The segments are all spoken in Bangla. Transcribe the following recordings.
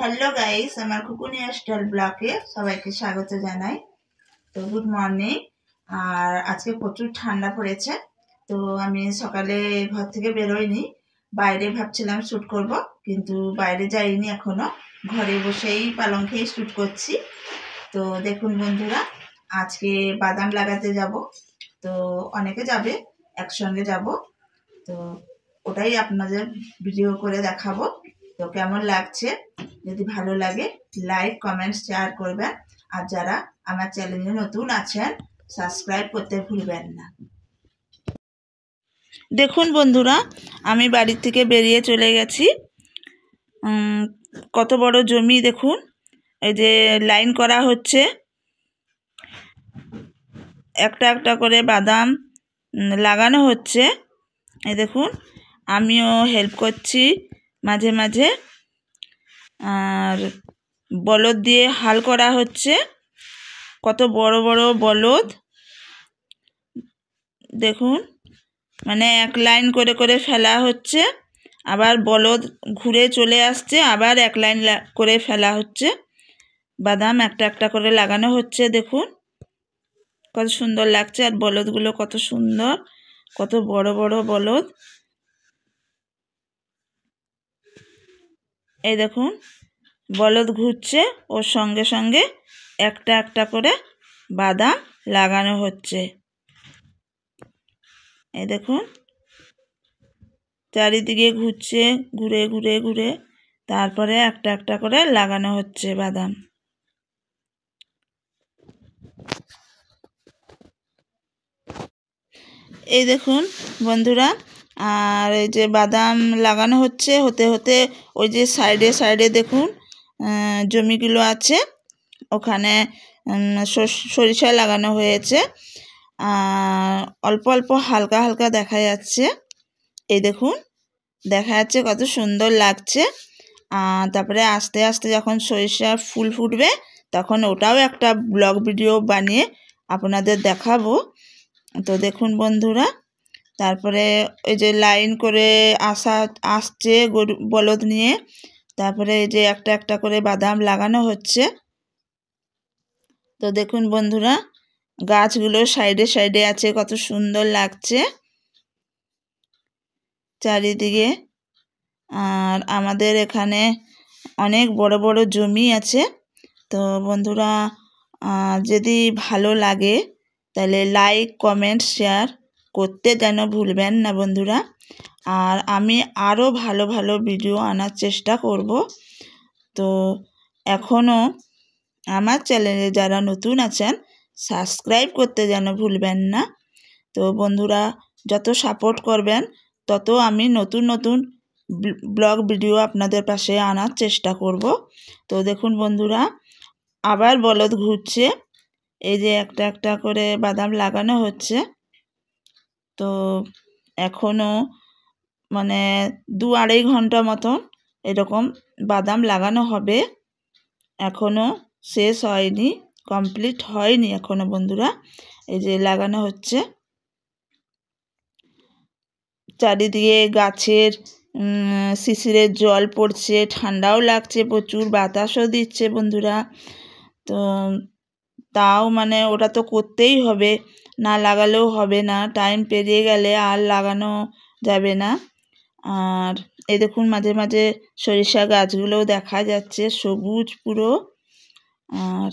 হ্যালো গাইস, আমার খুকুনি স্টাইল ব্লগে সবাইকে স্বাগত জানাই। তো গুড মর্নিং। আর আজকে প্রচুর ঠান্ডা পড়েছে, তো আমি সকালে ঘর থেকে বেরোইনি। বাইরে ভাবছিলাম শ্যুট করব, কিন্তু বাইরে যাইনি এখনো। ঘরে বসেই পালং খেয়ে শ্যুট করছি। তো দেখুন বন্ধুরা, আজকে বাদাম লাগাতে যাব। তো অনেকে যাবে, একসঙ্গে যাব। তো ওটাই আপনাদের ভিডিও করে দেখাবো। তো কেমন লাগছে, যদি ভালো লাগে লাইক কমেন্ট শেয়ার করবেন। আর যারা আমার চ্যানেলে নতুন আছেন সাবস্ক্রাইব করতে ভুলবেন না। দেখুন বন্ধুরা, আমি বাড়ি থেকে বেরিয়ে চলে গেছি। কত বড় জমি দেখুন, এই যে লাইন করা হচ্ছে, একটা একটা করে বাদাম লাগানো হচ্ছে। এই দেখুন, আমিও হেল্প করছি মাঝে মাঝে। আর বলদ দিয়ে হাল করা হচ্ছে, কত বড় বড় বলদ দেখুন। মানে এক লাইন করে করে ফেলা হচ্ছে, আবার বলদ ঘুরে চলে আসছে, আবার এক লাইন করে ফেলা হচ্ছে। বাদাম একটা একটা করে লাগানো হচ্ছে। দেখুন কত সুন্দর লাগছে। আর বলদগুলো কত সুন্দর, কত বড় বড় বলদ। এই দেখুন, বলদ ঘুরছে, ওর সঙ্গে সঙ্গে একটা একটা করে বাদাম লাগানো হচ্ছে। এই দেখুন, চারিদিকে ঘুরছে, ঘুরে ঘুরে ঘুরে তারপরে একটা একটা করে লাগানো হচ্ছে বাদাম। এই দেখুন বন্ধুরা, আর এই যে বাদাম লাগানো হচ্ছে, হতে হতে ওই যে সাইডে সাইডে দেখুন জমিগুলো আছে, ওখানে সরিষা লাগানো হয়েছে। অল্প অল্প হালকা হালকা দেখা যাচ্ছে। এই দেখুন, দেখা যাচ্ছে কত সুন্দর লাগছে। তারপরে আস্তে আস্তে যখন সরিষার ফুল ফুটবে, তখন ওটাও একটা ব্লগ ভিডিও বানিয়ে আপনাদের দেখাবো। তো দেখুন বন্ধুরা, তারপরে ওই যে লাইন করে আসছে গরু বলদ নিয়ে, তারপরে এই যে একটা একটা করে বাদাম লাগানো হচ্ছে। তো দেখুন বন্ধুরা, গাছগুলো সাইডে সাইডে আছে, কত সুন্দর লাগছে চারিদিকে। আর আমাদের এখানে অনেক বড় বড় জমি আছে। তো বন্ধুরা, যদি ভালো লাগে তাহলে লাইক কমেন্ট শেয়ার করতে যেন ভুলবেন না বন্ধুরা। আর আমি আরও ভালো ভালো ভিডিও আনার চেষ্টা করব। তো এখনও আমার চ্যানেলে যারা নতুন আছেন সাবস্ক্রাইব করতে যেন ভুলবেন না। তো বন্ধুরা, যত সাপোর্ট করবেন তত আমি নতুন নতুন ব্লগ ভিডিও আপনাদের পাশে আনার চেষ্টা করব। তো দেখুন বন্ধুরা, আবার বলদ ঘুরছে, এই যে একটা একটা করে বাদাম লাগানো হচ্ছে। তো এখনও মানে 2-2.5 ঘন্টা মতন এরকম বাদাম লাগানো হবে, এখনও শেষ হয়নি, কমপ্লিট হয়নি এখনও বন্ধুরা। এই যে লাগানো হচ্ছে, চারিদিকে গাছের শিশিরের জল পড়ছে, ঠান্ডাও লাগছে, প্রচুর বাতাসও দিচ্ছে বন্ধুরা। তো তাও মানে ওটা তো করতেই হবে, না লাগালেও হবে না, টাইম পেরিয়ে গেলে আর লাগানো যাবে না। আর এই দেখুন, মাঝে মাঝে সরিষা গাছগুলোও দেখা যাচ্ছে সবুজ পুরো। আর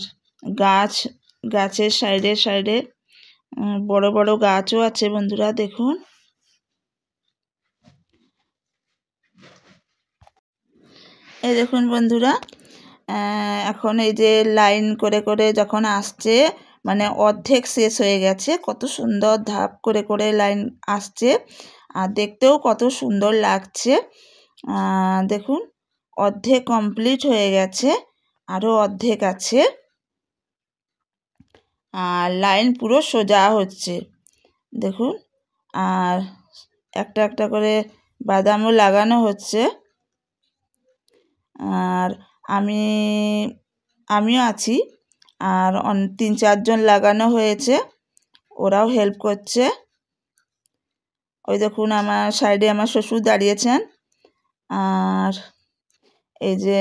গাছের সাইডে সাইডে বড় বড় গাছও আছে বন্ধুরা। দেখুন, এই দেখুন বন্ধুরা, এখন এই যে লাইন করে করে যখন আসছে, মানে অর্ধেক শেষ হয়ে গেছে, কত সুন্দর ধাপ করে করে লাইন আসছে, আর দেখতেও কত সুন্দর লাগছে। দেখুন, অর্ধেক কমপ্লিট হয়ে গেছে, আরও অর্ধেক আছে। আর লাইন পুরো সোজা হচ্ছে দেখুন। আর একটা একটা করে বাদামও লাগানো হচ্ছে। আর আমিও আছি, আর 3-4 জন লাগানো হয়েছে, ওরাও হেল্প করছে। ওই দেখুন, আমার সাইডে আমার শ্বশুর দাঁড়িয়েছেন। আর এই যে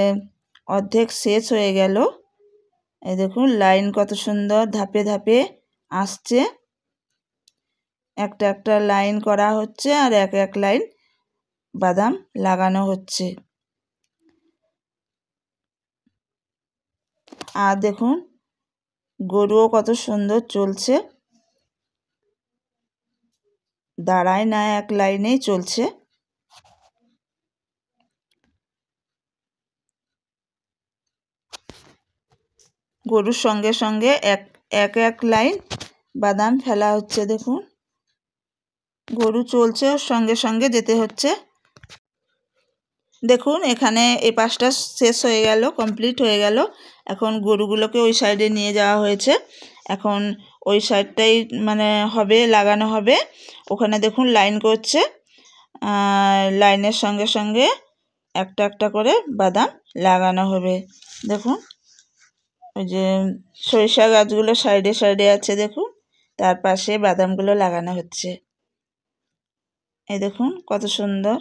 অর্ধেক শেষ হয়ে গেল। এই দেখুন লাইন কত সুন্দর ধাপে ধাপে আসছে। একটা একটা লাইন করা হচ্ছে আর এক এক লাইন বাদাম লাগানো হচ্ছে। আর দেখুন গরুও কত সুন্দর চলছে, দাঁড়ায় না, এক লাইনেই চলছে। গরুর সঙ্গে সঙ্গে এক এক লাইন বাদাম ফেলা হচ্ছে। দেখুন গরু চলছে, ওর সঙ্গে সঙ্গে যেতে হচ্ছে। দেখুন এখানে এই পাশটা শেষ হয়ে গেল, কমপ্লিট হয়ে গেল। এখন গরুগুলোকে ওই সাইডে নিয়ে যাওয়া হয়েছে। এখন ওই সাইডটাই মানে হবে, লাগানো হবে। ওখানে দেখুন লাইন করছে, লাইনের সঙ্গে সঙ্গে একটা একটা করে বাদাম লাগানো হবে। দেখুন ওই যে সরিষা গাছগুলো সাইডে সাইডে আছে, দেখুন তার পাশে বাদামগুলো লাগানো হচ্ছে। এই দেখুন কত সুন্দর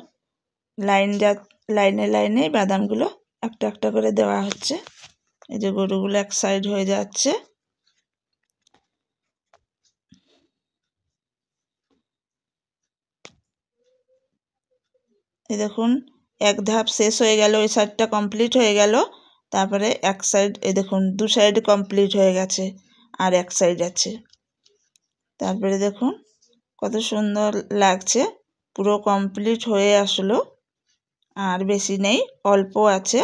লাইনে লাইনে বাদামগুলো একটা একটা করে দেওয়া হচ্ছে। এই যে গরুগুলো এক সাইড হয়ে যাচ্ছে। এই দেখুন এক ধাপ শেষ হয়ে গেল, ওই সাইডটা কমপ্লিট হয়ে গেল। তারপরে এক সাইড, এই দেখুন দু সাইড কমপ্লিট হয়ে গেছে, আর এক সাইড আছে। তারপরে দেখুন কত সুন্দর লাগছে, পুরো কমপ্লিট হয়ে আসলো। আর বেশি নেই, অল্প আছে।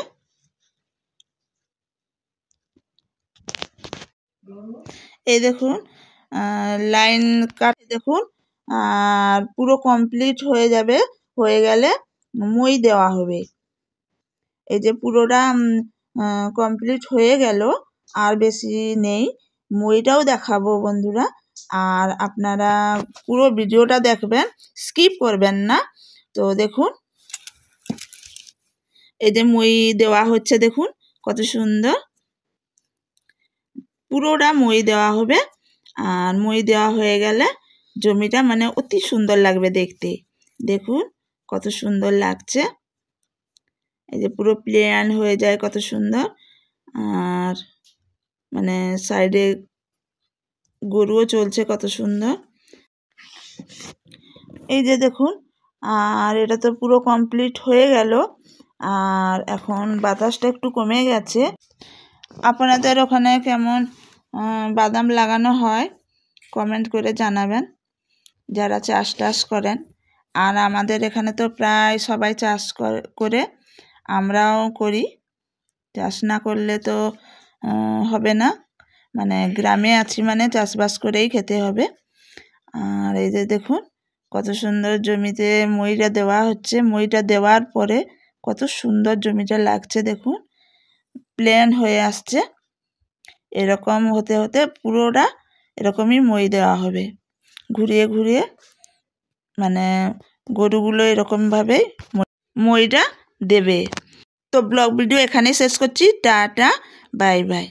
এই দেখুন লাইন কাটে দেখুন, আর পুরো কমপ্লিট হয়ে যাবে, হয়ে গেলে মই দেওয়া হবে। এই যে পুরোটা কমপ্লিট হয়ে গেল, আর বেশি নেই। মইটাও দেখাবো বন্ধুরা, আর আপনারা পুরো ভিডিওটা দেখবেন, স্কিপ করবেন না। তো দেখুন এই যে মই দেওয়া হচ্ছে, দেখুন কত সুন্দর পুরোটা মই দেওয়া হবে। আর মই দেওয়া হয়ে গেলে জমিটা মানে অতি সুন্দর লাগবে দেখতে। দেখুন কত সুন্দর লাগছে, এই যে পুরো প্লেন হয়ে যায় কত সুন্দর। আর মানে সাইডে গরুও চলছে কত সুন্দর। এই যে দেখুন, আর এটা তো পুরো কমপ্লিট হয়ে গেল। আর এখন বাতাসটা একটু কমে গেছে। আপনাদের ওখানে কেমন বাদাম লাগানো হয় কমেন্ট করে জানাবেন, যারা চাষ টাস করেন। আর আমাদের এখানে তো প্রায় সবাই চাষ করে, আমরাও করি। চাষ না করলে তো হবে না, মানে গ্রামে আছি মানে চাষবাস করেই খেতে হবে। আর এই যে দেখুন কত সুন্দর জমিতে মইটা দেওয়া হচ্ছে। মইটা দেওয়ার পরে কত সুন্দর জমিটা লাগছে, দেখুন প্লেন হয়ে আসছে। এরকম হতে হতে পুরোটা এরকমই মই দেওয়া হবে, ঘুরিয়ে ঘুরিয়ে, মানে গরুগুলো এরকমভাবেই মইটা দেবে। তো ব্লগ ভিডিও এখানেই শেষ করছি। Tata, bye bye.